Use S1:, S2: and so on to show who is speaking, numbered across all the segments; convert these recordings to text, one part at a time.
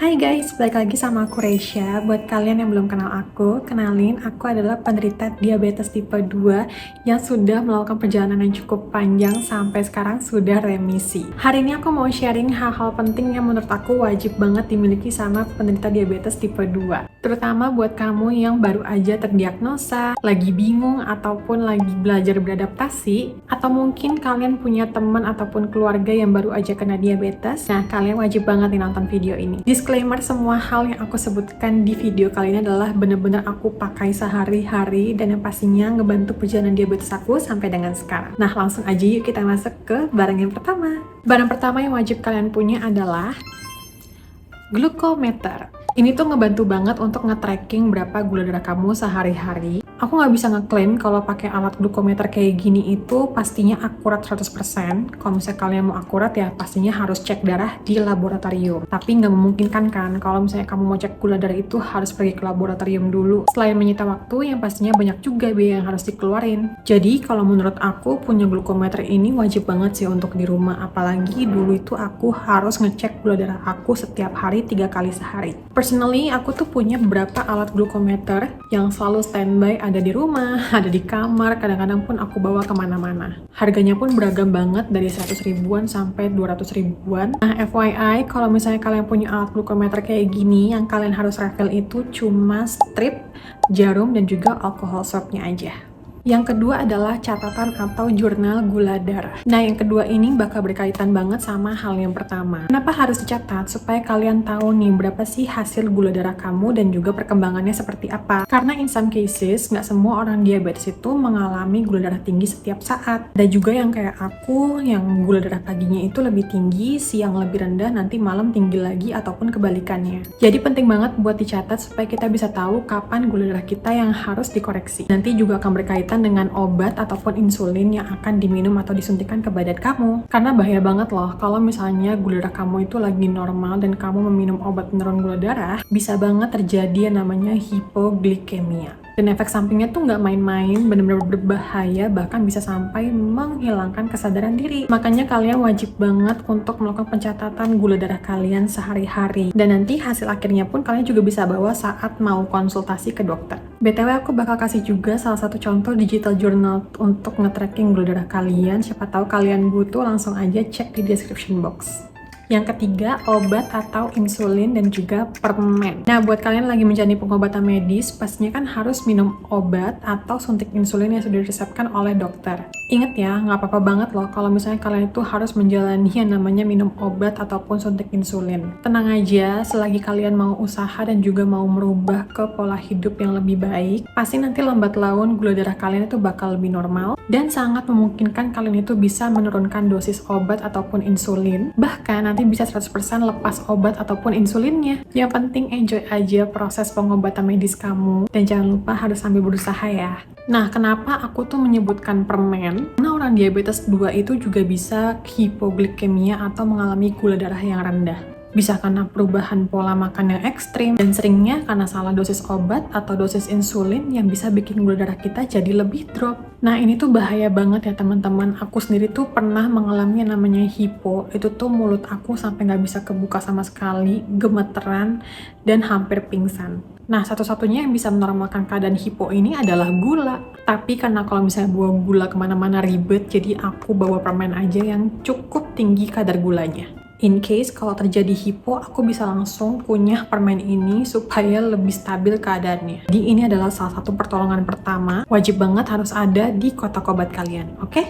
S1: Hai guys, balik lagi sama aku Reisha. Buat kalian yang belum kenal aku, kenalin aku adalah penderita diabetes tipe 2 yang sudah melakukan perjalanan yang cukup panjang sampai sekarang sudah remisi. Hari ini aku mau sharing hal-hal penting yang menurut aku wajib banget dimiliki sama penderita diabetes tipe 2. Terutama buat kamu yang baru aja terdiagnosa, lagi bingung ataupun lagi belajar beradaptasi, atau mungkin kalian punya teman ataupun keluarga yang baru aja kena diabetes. Nah, kalian wajib banget nih nonton video ini. Disclaimer, semua hal yang aku sebutkan di video kali ini adalah benar-benar aku pakai sehari-hari dan yang pastinya ngebantu perjalanan diabetes aku sampai dengan sekarang. Nah, langsung aja yuk kita masuk ke barang yang pertama. Barang pertama yang wajib kalian punya adalah glukometer. Ini tuh ngebantu banget untuk nge-tracking berapa gula darah kamu sehari-hari. Aku nggak bisa ngeklaim kalau pakai alat glukometer kayak gini itu pastinya akurat 100%. Kalau misalnya kalian mau akurat ya pastinya harus cek darah di laboratorium. Tapi nggak memungkinkan kan kalau misalnya kamu mau cek gula darah itu harus pergi ke laboratorium dulu. Selain menyita waktu, yang pastinya banyak juga biaya yang harus dikeluarin. Jadi kalau menurut aku punya glukometer ini wajib banget sih untuk di rumah. Apalagi dulu itu aku harus ngecek gula darah aku setiap hari 3 kali sehari. Personally, aku tuh punya beberapa alat glukometer yang selalu standby ada di rumah, ada di kamar, kadang-kadang pun aku bawa kemana-mana. Harganya pun beragam banget dari 100 ribuan sampai 200 ribuan. Nah, FYI, kalau misalnya kalian punya alat glukometer kayak gini, yang kalian harus refill itu cuma strip, jarum, dan juga alkohol swabnya aja. Yang kedua adalah catatan atau jurnal gula darah. Nah, yang kedua ini bakal berkaitan banget sama hal yang pertama. Kenapa harus dicatat? Supaya kalian tahu nih berapa sih hasil gula darah kamu dan juga perkembangannya seperti apa. Karena in some cases, nggak semua orang diabetes itu mengalami gula darah tinggi setiap saat. Ada juga yang kayak aku, yang gula darah paginya itu lebih tinggi, siang lebih rendah, nanti malam tinggi lagi, ataupun kebalikannya. Jadi penting banget buat dicatat supaya kita bisa tahu kapan gula darah kita yang harus dikoreksi. Nanti juga akan berkaitan dengan obat ataupun insulin yang akan diminum atau disuntikan ke badan kamu. Karena bahaya banget loh kalau misalnya gula darah kamu itu lagi normal dan kamu meminum obat penurun gula darah, bisa banget terjadi yang namanya hipoglikemia. Dan efek sampingnya tuh nggak main-main, bener-bener berbahaya, bahkan bisa sampai menghilangkan kesadaran diri. Makanya kalian wajib banget untuk melakukan pencatatan gula darah kalian sehari-hari. Dan nanti hasil akhirnya pun kalian juga bisa bawa saat mau konsultasi ke dokter. BTW aku bakal kasih juga salah satu contoh digital journal untuk nge-tracking gula darah kalian. Siapa tahu kalian butuh, langsung aja cek di description box. Yang ketiga, obat atau insulin dan juga permen. Nah, buat kalian lagi menjalani pengobatan medis, pastinya kan harus minum obat atau suntik insulin yang sudah diresepkan oleh dokter. Ingat ya, nggak apa-apa banget loh kalau misalnya kalian itu harus menjalani yang namanya minum obat ataupun suntik insulin. Tenang aja, selagi kalian mau usaha dan juga mau merubah ke pola hidup yang lebih baik, pasti nanti lambat laun gula darah kalian itu bakal lebih normal dan sangat memungkinkan kalian itu bisa menurunkan dosis obat ataupun insulin. Bahkan nanti bisa 100% lepas obat ataupun insulinnya. Yang penting enjoy aja proses pengobatan medis kamu dan jangan lupa harus sambil berusaha ya. Nah, kenapa aku tuh menyebutkan permen? Karena orang diabetes 2 itu juga bisa hipoglikemia atau mengalami gula darah yang rendah. Bisa karena perubahan pola makan yang ekstrim, dan seringnya karena salah dosis obat atau dosis insulin yang bisa bikin gula darah kita jadi lebih drop. Nah, ini tuh bahaya banget ya teman-teman. Aku sendiri tuh pernah mengalami yang namanya hipo. Itu tuh mulut aku sampai nggak bisa kebuka sama sekali, gemeteran, dan hampir pingsan. Nah, satu-satunya yang bisa menormalkan keadaan hipo ini adalah gula. Tapi karena kalau misalnya bawa gula kemana-mana ribet, jadi aku bawa permen aja yang cukup tinggi kadar gulanya. In case kalau terjadi hipo, aku bisa langsung kunyah permen ini supaya lebih stabil keadaannya. Jadi ini adalah salah satu pertolongan pertama, wajib banget harus ada di kotak obat kalian, oke?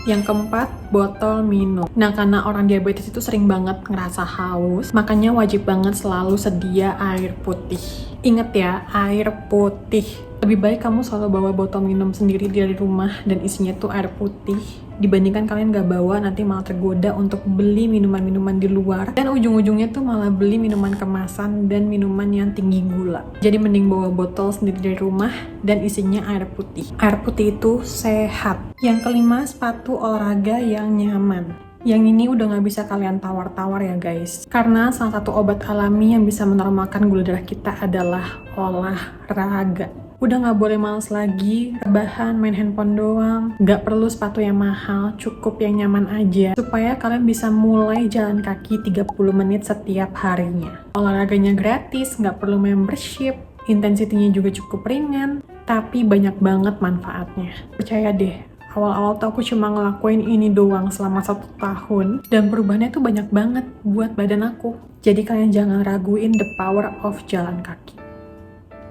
S1: Yang keempat, botol minum. Nah, karena orang diabetes itu sering banget ngerasa haus, makanya wajib banget selalu sedia air putih. Ingat ya, air putih. Lebih baik kamu selalu bawa botol minum sendiri dari rumah dan isinya tuh air putih, dibandingkan kalian gak bawa, nanti malah tergoda untuk beli minuman-minuman di luar dan ujung-ujungnya tuh malah beli minuman kemasan dan minuman yang tinggi gula. Jadi mending bawa botol sendiri dari rumah dan isinya air putih. Air putih itu sehat. Yang kelima, sepatu olahraga yang nyaman. Yang ini udah gak bisa kalian tawar-tawar ya guys, karena salah satu obat alami yang bisa menormalkan gula darah kita adalah olahraga. Udah nggak boleh males lagi, rebahan, main handphone doang. Nggak perlu sepatu yang mahal, cukup yang nyaman aja. Supaya kalian bisa mulai jalan kaki 30 menit setiap harinya. Olahraganya gratis, nggak perlu membership. Intensitinya juga cukup ringan, tapi banyak banget manfaatnya. Percaya deh, awal-awal tuh aku cuma ngelakuin ini doang selama 1 tahun, dan perubahannya tuh banyak banget buat badan aku. Jadi kalian jangan raguin the power of jalan kaki.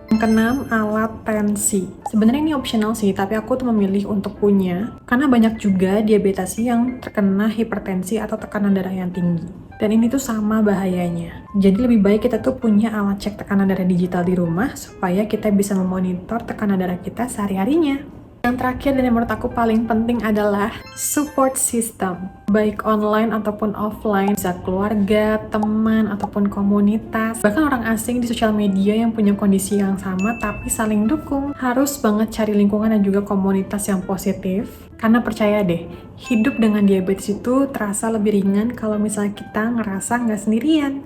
S1: Yang keenam, alat tensi. Sebenarnya ini optional sih, tapi aku tuh memilih untuk punya, karena banyak juga diabetes yang terkena hipertensi atau tekanan darah yang tinggi. Dan ini tuh sama bahayanya. Jadi lebih baik kita tuh punya alat cek tekanan darah digital di rumah, supaya kita bisa memonitor tekanan darah kita sehari-harinya. Yang terakhir dan yang menurut aku paling penting adalah support system. Baik online ataupun offline, bisa keluarga, teman, ataupun komunitas. Bahkan orang asing di sosial media yang punya kondisi yang sama tapi saling dukung. Harus banget cari lingkungan dan juga komunitas yang positif. Karena percaya deh, hidup dengan diabetes itu terasa lebih ringan kalau misalnya kita ngerasa nggak sendirian.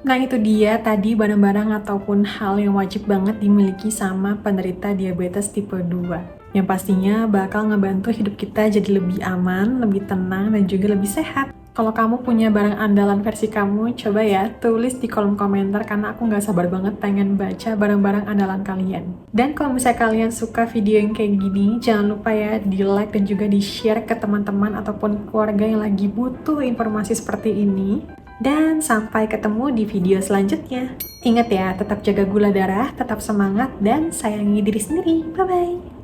S1: Nah itu dia tadi barang-barang ataupun hal yang wajib banget dimiliki sama penderita diabetes tipe 2. Yang pastinya bakal ngebantu hidup kita jadi lebih aman, lebih tenang, dan juga lebih sehat. Kalau kamu punya barang andalan versi kamu, coba ya tulis di kolom komentar karena aku nggak sabar banget pengen baca barang-barang andalan kalian. Dan kalau misalnya kalian suka video yang kayak gini, jangan lupa ya di like dan juga di share ke teman-teman ataupun keluarga yang lagi butuh informasi seperti ini. Dan sampai ketemu di video selanjutnya. Ingat ya, tetap jaga gula darah, tetap semangat, dan sayangi diri sendiri. Bye-bye!